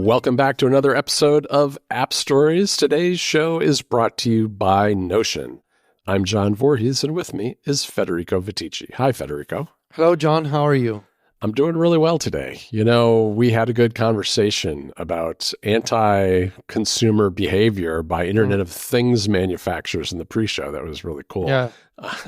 Welcome back to another episode of App Stories. Today's show is brought to you by Notion. I'm John Voorhees, and with me is Federico Viticci. Hi, Federico. Hello, John. How are you? I'm doing really well today. You know, we had a good conversation about anti-consumer behavior by Internet of Things manufacturers in the pre-show. That was really cool. Yeah.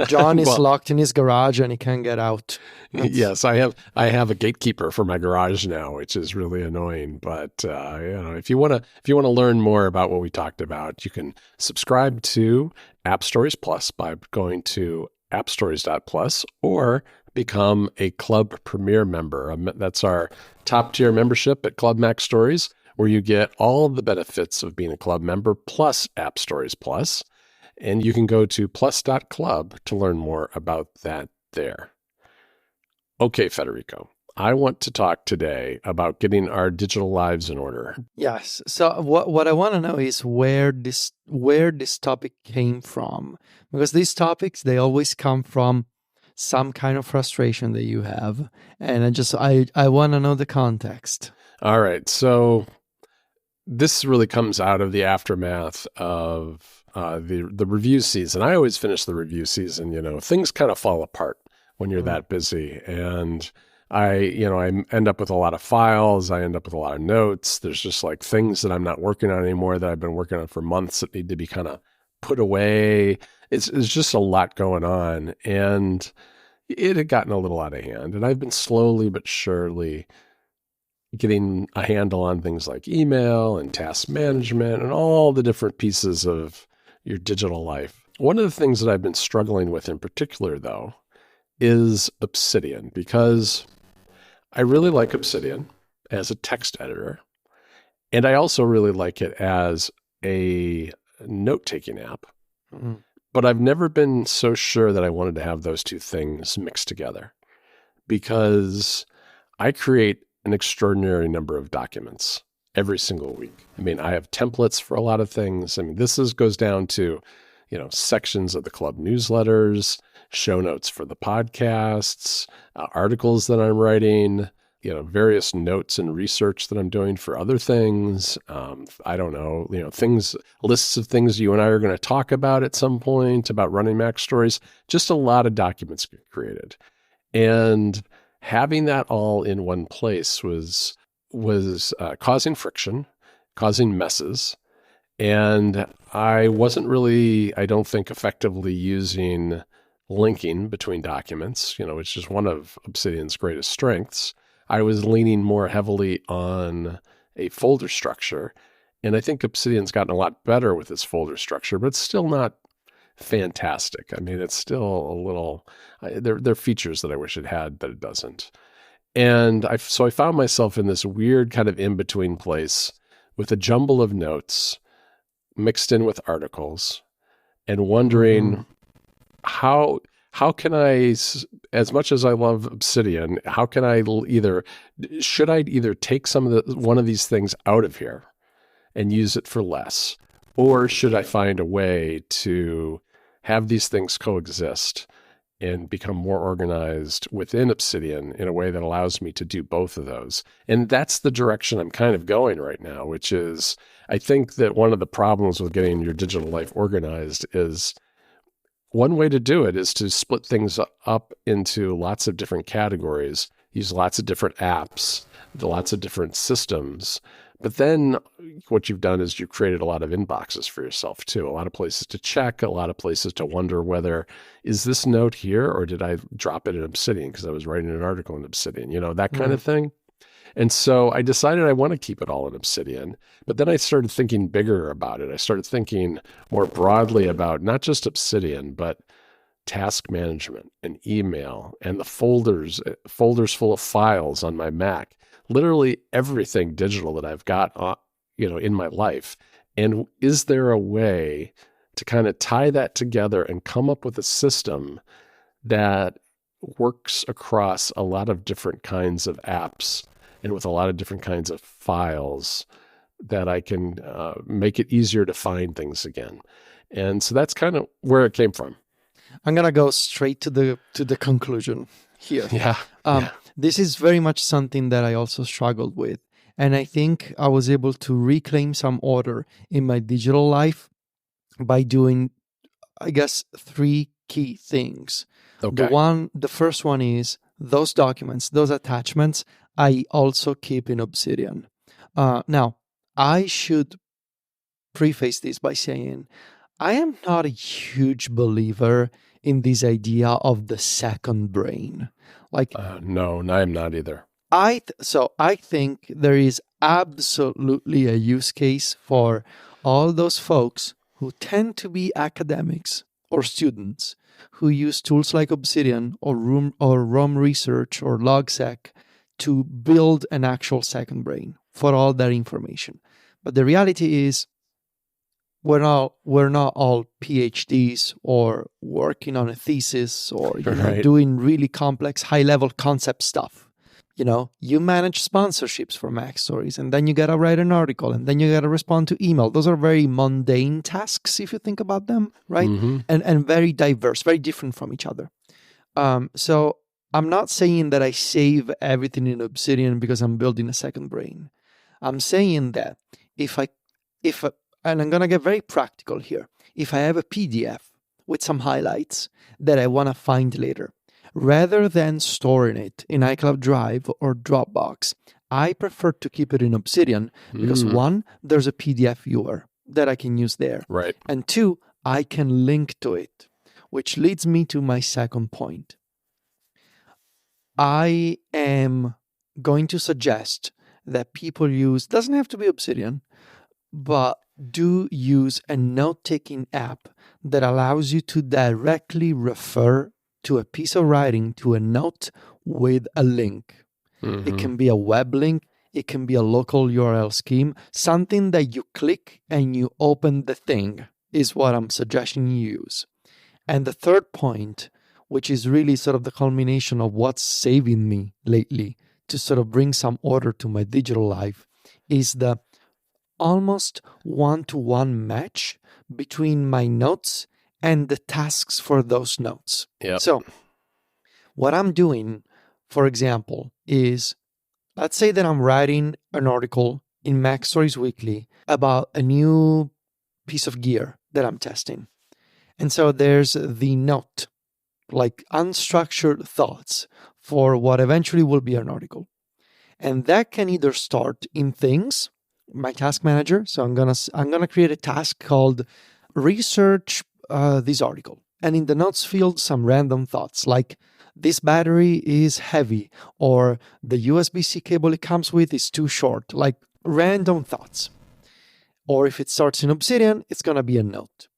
John is locked in his garage and he can't get out. Yes, I have a gatekeeper for my garage now, which is really annoying. But if you want to learn more about what we talked about, you can subscribe to App Stories Plus by going to appstories.plus or become a Club Premier member. That's our top tier membership at Club Mac Stories, where you get all of the benefits of being a club member plus App Stories Plus. And you can go to plus.club to learn more about that there. Okay, Federico, I want to talk today about getting our digital lives in order. Yes. So what I want to know is where this topic came from, because these topics, they always come from some kind of frustration that you have, and I want to know the context. All right. So this really comes out of the aftermath of the review season. I always finish the review season. You know, things kind of fall apart when you're that busy, and I end up with a lot of files. I end up with a lot of notes. There's just like things that I'm not working on anymore that I've been working on for months that need to be kind of put away. It's just a lot going on, and it had gotten a little out of hand. And I've been slowly but surely getting a handle on things like email and task management and all the different pieces of your digital life. One of the things that I've been struggling with in particular, though, is Obsidian, because I really like Obsidian as a text editor, and I also really like it as a note-taking app. Mm-hmm. But I've never been so sure that I wanted to have those two things mixed together, because I create an extraordinary number of documents every single week. I mean, I have templates for a lot of things. I mean, goes down to, sections of the club newsletters, show notes for the podcasts, articles that I'm writing, various notes and research that I'm doing for other things. I don't know, lists of things you and I are going to talk about at some point about running Mac Stories. Just a lot of documents get created. And having that all in one place was causing friction, causing messes. And I wasn't really, I don't think, effectively using linking between documents, which is one of Obsidian's greatest strengths. I was leaning more heavily on a folder structure. And I think Obsidian's gotten a lot better with its folder structure, but it's still not fantastic. I mean, it's still a little, there are features that I wish it had that it doesn't. And so I found myself in this weird kind of in-between place with a jumble of notes mixed in with articles, and wondering how can I, as much as I love Obsidian, how can I should I either take one of these things out of here and use it for less, or should I find a way to have these things coexist and become more organized within Obsidian in a way that allows me to do both of those? And that's the direction I'm kind of going right now, which is, I think that one of the problems with getting your digital life organized is, one way to do it is to split things up into lots of different categories, use lots of different apps, lots of different systems. But then what you've done is you've created a lot of inboxes for yourself too, a lot of places to check, a lot of places to wonder whether, is this note here or did I drop it in Obsidian because I was writing an article in Obsidian, that kind of thing. And so I decided I want to keep it all in Obsidian, but then I started thinking bigger about it. I started thinking more broadly about not just Obsidian, but task management and email and the folders full of files on my Mac, literally everything digital that I've got, in my life. And is there a way to kind of tie that together and come up with a system that works across a lot of different kinds of apps and with a lot of different kinds of files that I can make it easier to find things again? And so that's kind of where it came from. I'm going to go straight to the conclusion here. Yeah. This is very much something that I also struggled with. And I think I was able to reclaim some order in my digital life by doing, I guess, 3 key things. Okay. The first one is those documents, those attachments, I also keep in Obsidian. Now, I should preface this by saying I am not a huge believer in this idea of the second brain. Like, no, I am not either. So I think there is absolutely a use case for all those folks who tend to be academics or students who use tools like Obsidian or ROM Research or LogSec to build an actual second brain for all that information. But the reality is we're not all PhDs or working on a thesis or doing really complex high-level concept stuff. You manage sponsorships for Mac Stories, and then you got to write an article, and then you got to respond to email. Those are very mundane tasks if you think about them, right? Mm-hmm. And very diverse, very different from each other. So I'm not saying that I save everything in Obsidian because I'm building a second brain. I'm saying that and I'm going to get very practical here. If I have a PDF with some highlights that I want to find later, rather than storing it in iCloud Drive or Dropbox, I prefer to keep it in Obsidian because 1, there's a PDF viewer that I can use there. Right. And 2, I can link to it, which leads me to my second point. I am going to suggest that people doesn't have to be Obsidian, but do use a note-taking app that allows you to directly refer to a piece of writing, to a note with a link. Mm-hmm. It can be a web link, it can be a local URL scheme, something that you click and you open the thing is what I'm suggesting you use. And the third point, which is really sort of the culmination of what's saving me lately to sort of bring some order to my digital life, is the almost one-to-one match between my notes and the tasks for those notes. Yep. So what I'm doing, for example, is let's say that I'm writing an article in Mac Stories Weekly about a new piece of gear that I'm testing. And so there's the note, like unstructured thoughts for what eventually will be an article. And that can either start in things, my task manager. So I'm gonna create a task called research this article, and in the notes field some random thoughts like this battery is heavy or the USB-C cable it comes with is too short, like random thoughts. Or if it starts in Obsidian, it's gonna be a note.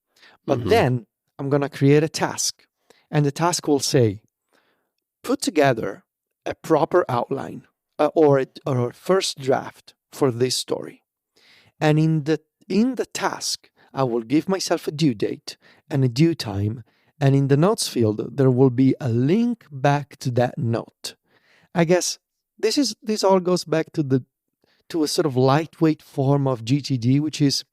But then I'm gonna create a task, and the task will say, put together a proper outline or a first draft for this story. And in the task, I will give myself a due date and a due time, and in the notes field, there will be a link back to that note. I guess this all goes back to a sort of lightweight form of GTD, which is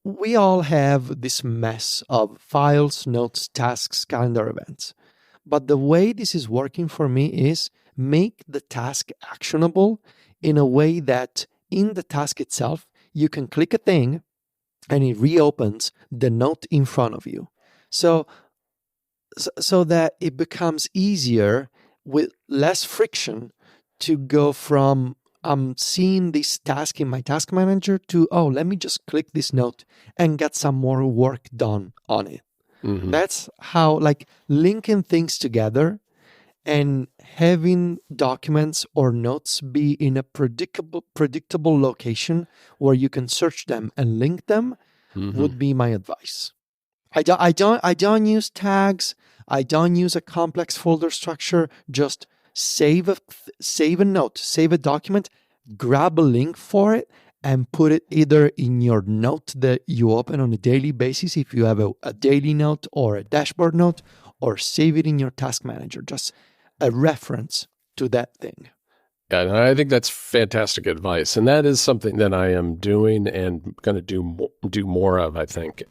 we all have this mess of files, notes, tasks, calendar events. But the way this is working for me is make the task actionable in a way that in the task itself, you can click a thing and it reopens the note in front of you. So that it becomes easier with less friction to go from I'm seeing this task in my task manager to, let me just click this note and get some more work done on it. Mm-hmm. That's how, like, linking things together and having documents or notes be in a predictable location where you can search them and link them would be my advice. I don't use tags. I don't use a complex folder structure. Just save a note, save a document, grab a link for it, and put it either in your note that you open on a daily basis if you have a daily note or a dashboard note, or save it in your task manager, just a reference to that thing. Yeah, and I think that's fantastic advice. And that is something that I am doing and going to do more of, I think.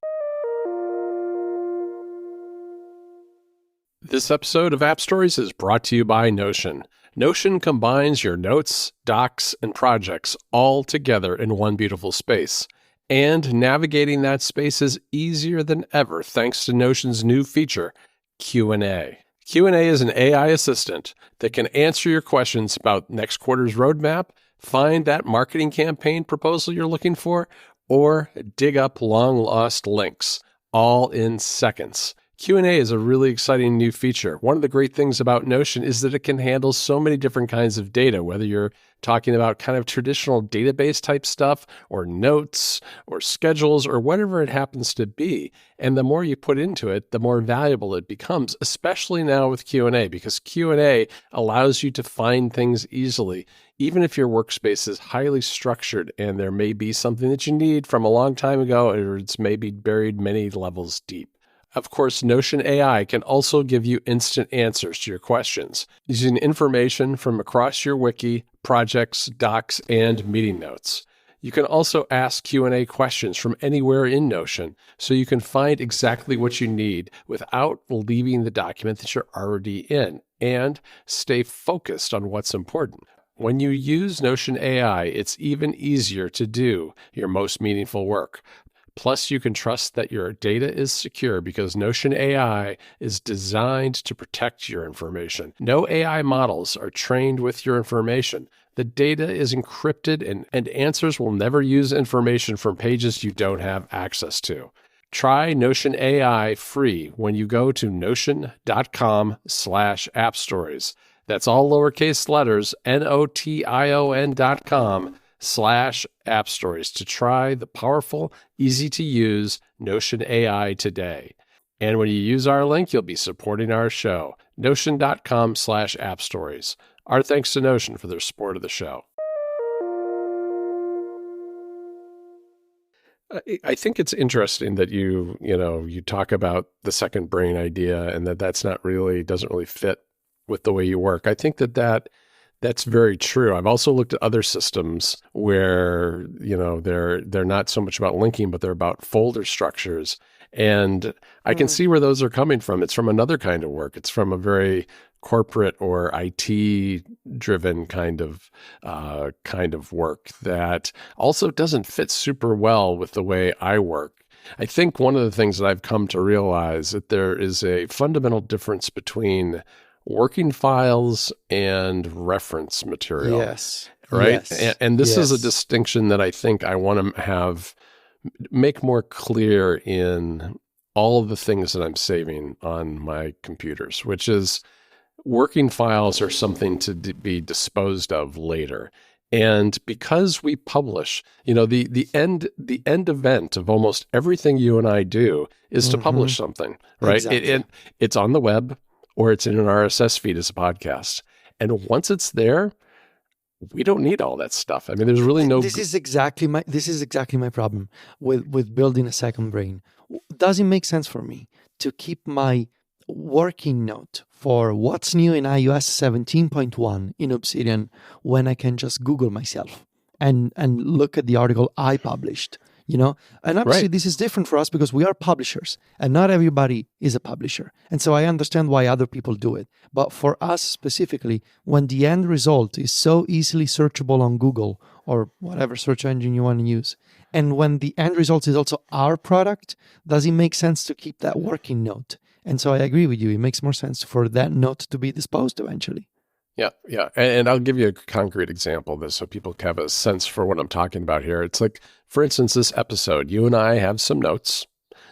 This episode of App Stories is brought to you by Notion. Notion combines your notes, docs, and projects all together in one beautiful space. And navigating that space is easier than ever thanks to Notion's new feature, Q&A. Q&A is an AI assistant that can answer your questions about next quarter's roadmap, find that marketing campaign proposal you're looking for, or dig up long-lost links, all in seconds. Q&A is a really exciting new feature. One of the great things about Notion is that it can handle so many different kinds of data, whether you're talking about kind of traditional database type stuff or notes or schedules or whatever it happens to be. And the more you put into it, the more valuable it becomes, especially now with Q&A, because Q&A allows you to find things easily. Even if your workspace is highly structured and there may be something that you need from a long time ago, or it's maybe buried many levels deep. Of course, Notion AI can also give you instant answers to your questions using information from across your wiki, projects, docs, and meeting notes. You can also ask Q&A questions from anywhere in Notion, so you can find exactly what you need without leaving the document that you're already in, and stay focused on what's important. When you use Notion AI, it's even easier to do your most meaningful work. Plus, you can trust that your data is secure because Notion AI is designed to protect your information. No AI models are trained with your information. The data is encrypted and answers will never use information from pages you don't have access to. Try Notion AI free when you go to notion.com/appstories. That's all lowercase letters, notion.com/appstories to try the powerful, easy-to-use Notion AI today. And when you use our link, you'll be supporting our show, notion.com/appstories. Our thanks to Notion for their support of the show. I think it's interesting that you talk about the second brain idea and that's doesn't really fit with the way you work. I think that's very true. I've also looked at other systems where, they're not so much about linking, but they're about folder structures. And I can see where those are coming from. It's from another kind of work. It's from a very corporate or IT driven kind of work that also doesn't fit super well with the way I work. I think one of the things that I've come to realize that there is a fundamental difference between working files and reference material. Yes. Right. Yes. And this is a Yes. distinction that I think I want to make more clear in all of the things that I'm saving on my computers, which is working files are something to be disposed of later. And because we publish, the end event of almost everything you and I do is to publish something, right? Exactly. It's on the web or it's in an RSS feed as a podcast. And once it's there, we don't need all that stuff. I mean, there's really no. This is exactly my problem with building a second brain. Does it make sense for me to keep my working note for what's new in iOS 17.1 in Obsidian when I can just Google myself and look at the article I published? And obviously This is different for us because we are publishers and not everybody is a publisher. And so I understand why other people do it. But for us specifically, when the end result is so easily searchable on Google or whatever search engine you want to use, and when the end result is also our product, does it make sense to keep that working note? And so I agree with you. It makes more sense for that note to be disposed eventually. Yeah. And I'll give you a concrete example of this so people have a sense for what I'm talking about here. It's like, for instance, this episode, you and I have some notes.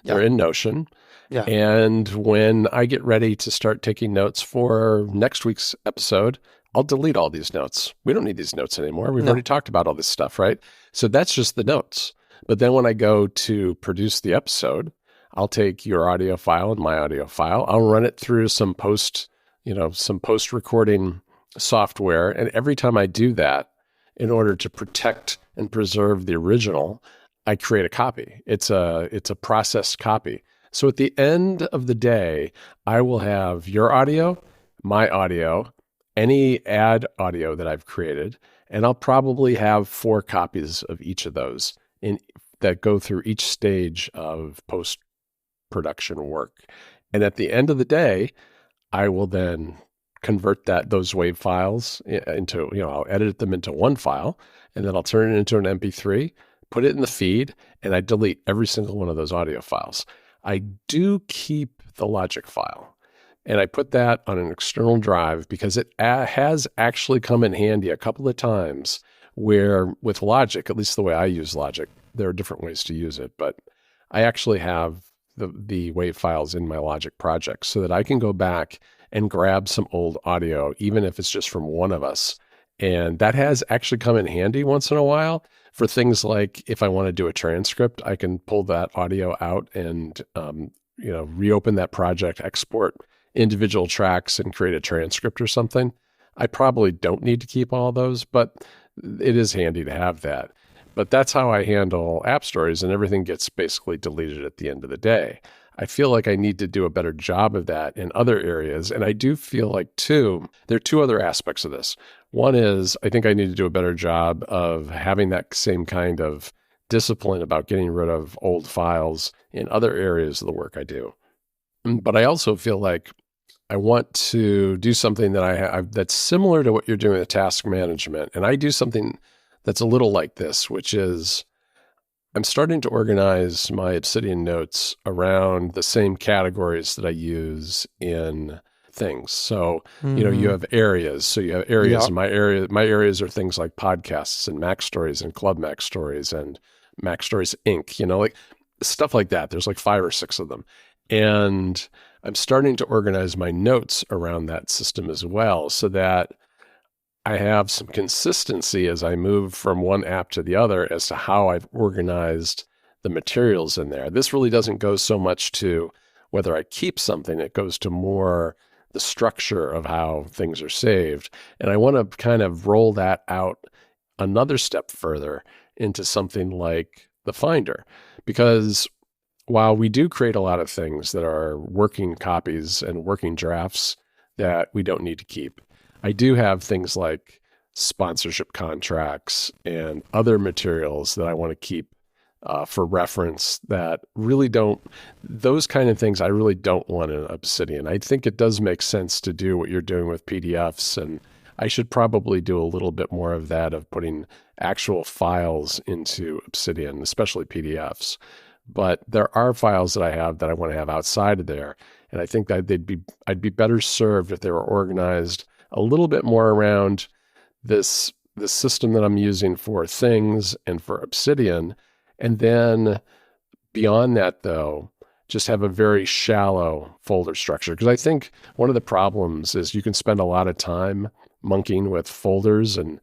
They're in Notion. Yeah. And when I get ready to start taking notes for next week's episode, I'll delete all these notes. We don't need these notes anymore. We've already talked about all this stuff, right? So that's just the notes. But then when I go to produce the episode, I'll take your audio file and my audio file. I'll run it through some post-recording software. And every time I do that, in order to protect and preserve the original, I create a copy. It's a processed copy. So at the end of the day, I will have your audio, my audio, any ad audio that I've created, and I'll probably have 4 copies of each of those that go through each stage of post-production work. And at the end of the day, I will then convert those WAV files into, I'll edit them into one file, and then I'll turn it into an MP3, put it in the feed, and I delete every single one of those audio files. I do keep the Logic file, and I put that on an external drive because it has actually come in handy a couple of times where with Logic, at least the way I use Logic, there are different ways to use it, but I actually have the WAV files in my Logic project so that I can go back and grab some old audio, even if it's just from one of us. And that has actually come in handy once in a while for things like if I want to do a transcript, I can pull that audio out and, reopen that project, export individual tracks and create a transcript or something. I probably don't need to keep all those, but it is handy to have that. But that's how I handle app stories, and everything gets basically deleted at the end of the day. I feel like I need to do a better job of that in other areas. And I do feel like, too, there are two other aspects of this. One is I think I need to do a better job of having that same kind of discipline about getting rid of old files in other areas of the work I do. But I also feel like I want to do something that I have that's similar to what you're doing with task management. And I do something that's a little like this, which is I'm starting to organize my Obsidian notes around the same categories that I use in things. So, you have areas. So you have areas. And my areas are things like podcasts and Mac Stories and Club Mac Stories and Mac Stories Inc., like stuff like that. There's like 5 or 6 of them. And I'm starting to organize my notes around that system as well so that I have some consistency as I move from one app to the other as to how I've organized the materials in there. This really doesn't go so much to whether I keep something. It goes to more the structure of how things are saved. And I want to kind of roll that out another step further into something like the Finder, because while we do create a lot of things that are working copies and working drafts that we don't need to keep, I do have things like sponsorship contracts and other materials that I want to keep for reference that really don't, those kind of things I really don't want in Obsidian. I think it does make sense to do what you're doing with PDFs, and I should probably do a little bit more of that, of putting actual files into Obsidian, especially PDFs. But there are files that I have that I want to have outside of there. And I think that I'd be better served if they were organized a little bit more around this system that I'm using for things and for Obsidian. And then beyond that, though, just have a very shallow folder structure. Because I think one of the problems is you can spend a lot of time monkeying with folders, and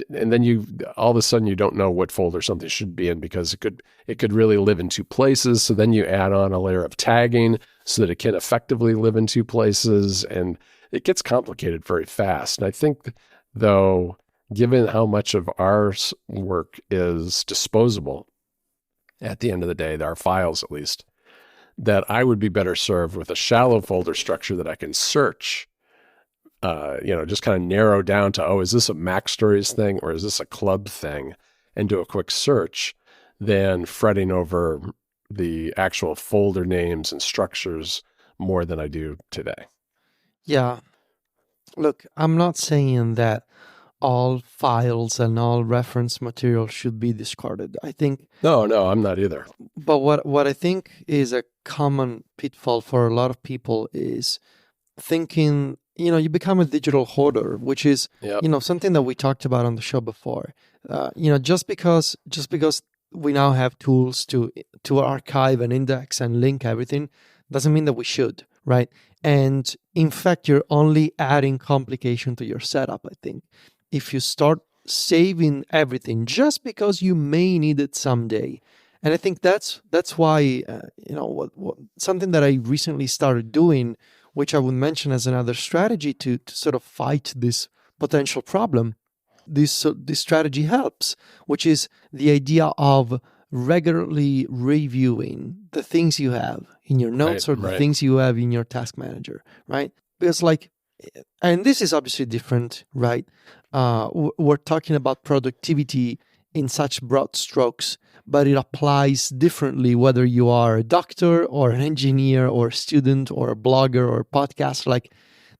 then you all of a sudden you don't know what folder something should be in because it could really live in 2 places. So then you add on a layer of tagging so that it can effectively live in 2 places, and it gets complicated very fast. And I think, though, given how much of our work is disposable at the end of the day, our files at least, that I would be better served with a shallow folder structure that I can search, just kind of narrow down to, is this a Mac Stories thing or is this a club thing, and do a quick search, than fretting over the actual folder names and structures more than I do today. Yeah. Look, I'm not saying that all files and all reference material should be discarded. I think... No, I'm not either. But what I think is a common pitfall for a lot of people is thinking, you become a digital hoarder, which is, something that we talked about on the show before. Just because we now have tools to archive and index and link everything doesn't mean that we should, right? And in fact, you're only adding complication to your setup, I think. If you start saving everything just because you may need it someday. And I think that's why, something that I recently started doing, which I would mention as another strategy to sort of fight this potential problem, this strategy helps, which is the idea of regularly reviewing the things you have in your notes or the things you have in your task manager, right? Because and this is obviously different, right? We're talking about productivity in such broad strokes, but it applies differently whether you are a doctor or an engineer or a student or a blogger or a podcaster.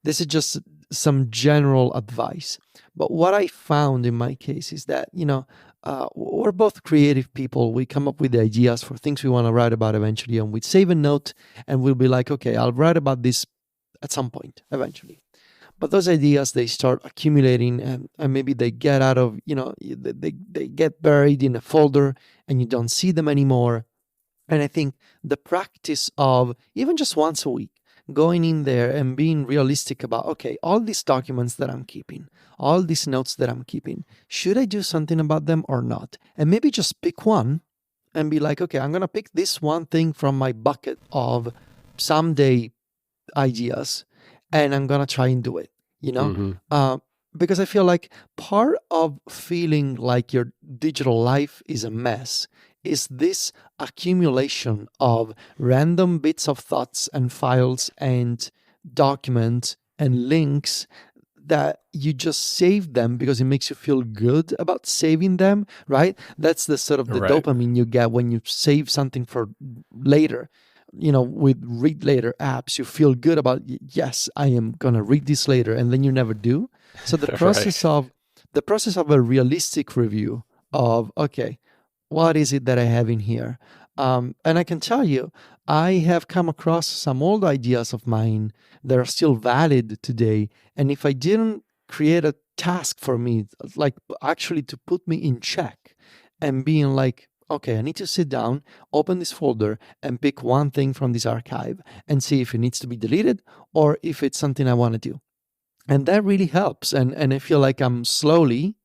This is just some general advice. But what I found in my case is that, we're both creative people. We come up with the ideas for things we want to write about eventually, and we save a note and we'll be like, okay, I'll write about this at some point eventually. But those ideas, they start accumulating, and maybe they get out of, they get buried in a folder and you don't see them anymore. And I think the practice of even just once a week, going in there and being realistic about, okay, all these documents that I'm keeping, all these notes that I'm keeping, should I do something about them or not? And maybe just pick one and be like, okay, I'm going to pick this one thing from my bucket of someday ideas, and I'm going to try and do it, because I feel like part of feeling like your digital life is a mess is this accumulation of random bits of thoughts and files and documents and links that you just save them because it makes you feel good about saving them, right? That's the sort of the dopamine you get when you save something for later. With read later apps, you feel good about, yes, I am going to read this later, and then you never do. So the process of a realistic review of, okay, what is it that I have in here? And I can tell you, I have come across some old ideas of mine that are still valid today. And if I didn't create a task for me, like actually to put me in check and being like, okay, I need to sit down, open this folder, and pick one thing from this archive and see if it needs to be deleted or if it's something I want to do. And that really helps. And I feel like I'm slowly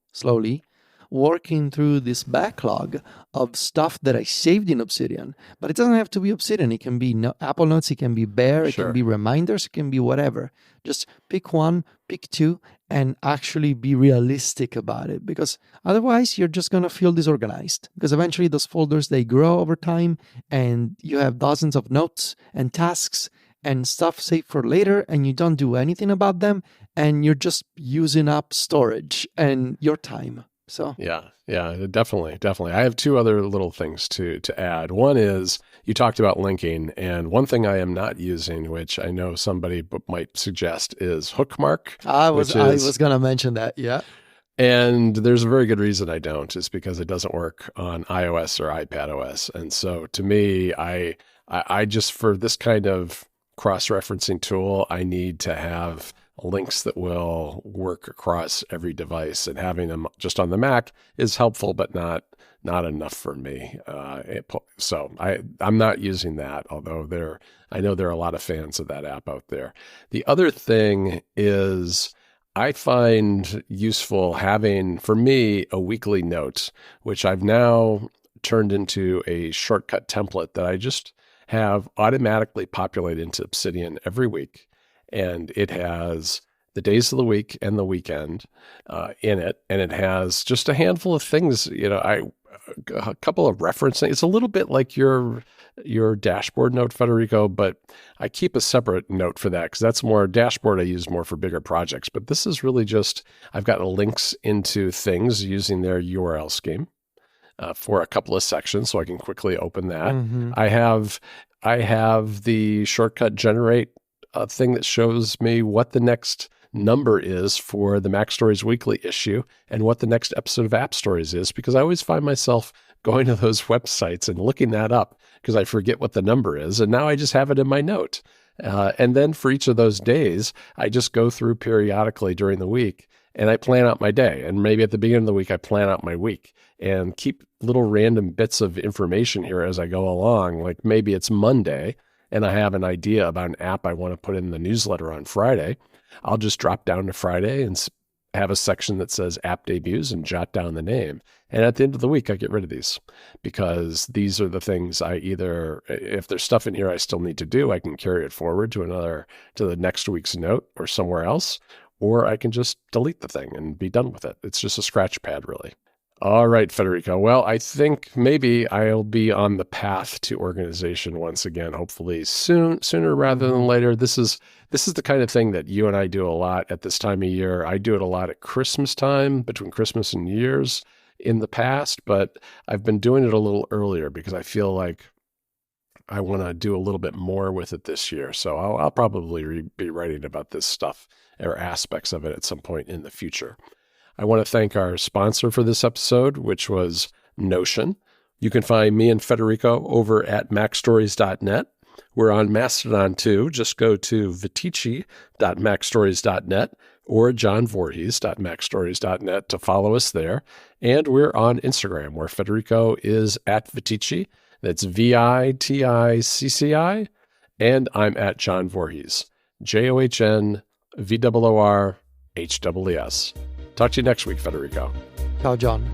working through this backlog of stuff that I saved in Obsidian. But it doesn't have to be Obsidian. It can be Apple Notes, it can be Bear, it can be reminders, it can be whatever. Just pick one, pick two, and actually be realistic about it. Because otherwise, you're just going to feel disorganized. Because eventually those folders, they grow over time, and you have dozens of notes and tasks and stuff saved for later, and you don't do anything about them, and you're just using up storage and your time. So yeah, definitely. I have two other little things to add. One is you talked about linking, and one thing I am not using, which I know somebody might suggest, is Hookmark. I was going to mention that. Yeah. And there's a very good reason I don't. It's because it doesn't work on iOS or iPadOS. And so to me, I just, for this kind of cross-referencing tool, I need to have links that will work across every device, and having them just on the Mac is helpful, but not enough for me. So I'm not using that, although I know there are a lot of fans of that app out there. The other thing is I find useful having, for me, a weekly note, which I've now turned into a shortcut template that I just have automatically populate into Obsidian every week. And it has the days of the week and the weekend in it. And it has just a handful of things, a couple of referencing. It's a little bit like your dashboard note, Federico, but I keep a separate note for that because that's more dashboard I use more for bigger projects. But this is really just, I've got links into things using their URL scheme for a couple of sections, so I can quickly open that. Mm-hmm. I have the shortcut generate thing that shows me what the next number is for the Mac Stories Weekly issue and what the next episode of App Stories is, because I always find myself going to those websites and looking that up because I forget what the number is. And now I just have it in my note. And then for each of those days, I just go through periodically during the week and I plan out my day. And maybe at the beginning of the week, I plan out my week and keep little random bits of information here as I go along. Like maybe it's Monday and I have an idea about an app I want to put in the newsletter on Friday. I'll just drop down to Friday and have a section that says app debuts and jot down the name. And at the end of the week, I get rid of these because these are the things I either, if there's stuff in here I still need to do, I can carry it forward to the next week's note or somewhere else, or I can just delete the thing and be done with it. It's just a scratch pad, really. All right, Federico. Well, I think maybe I'll be on the path to organization once again, hopefully sooner rather than later. This is the kind of thing that you and I do a lot at this time of year. I do it a lot at Christmas time, between Christmas and New Year's in the past, but I've been doing it a little earlier because I feel like I want to do a little bit more with it this year. So I'll probably be writing about this stuff or aspects of it at some point in the future. I want to thank our sponsor for this episode, which was Notion. You can find me and Federico over at macstories.net. We're on Mastodon too. Just go to vitici.macstories.net or johnvorhees.macstories.net to follow us there. And we're on Instagram, where Federico is at Vitici. That's VITICCI. And I'm at John Voorhees, JOHNVOORHEES. Talk to you next week, Federico. Ciao, John.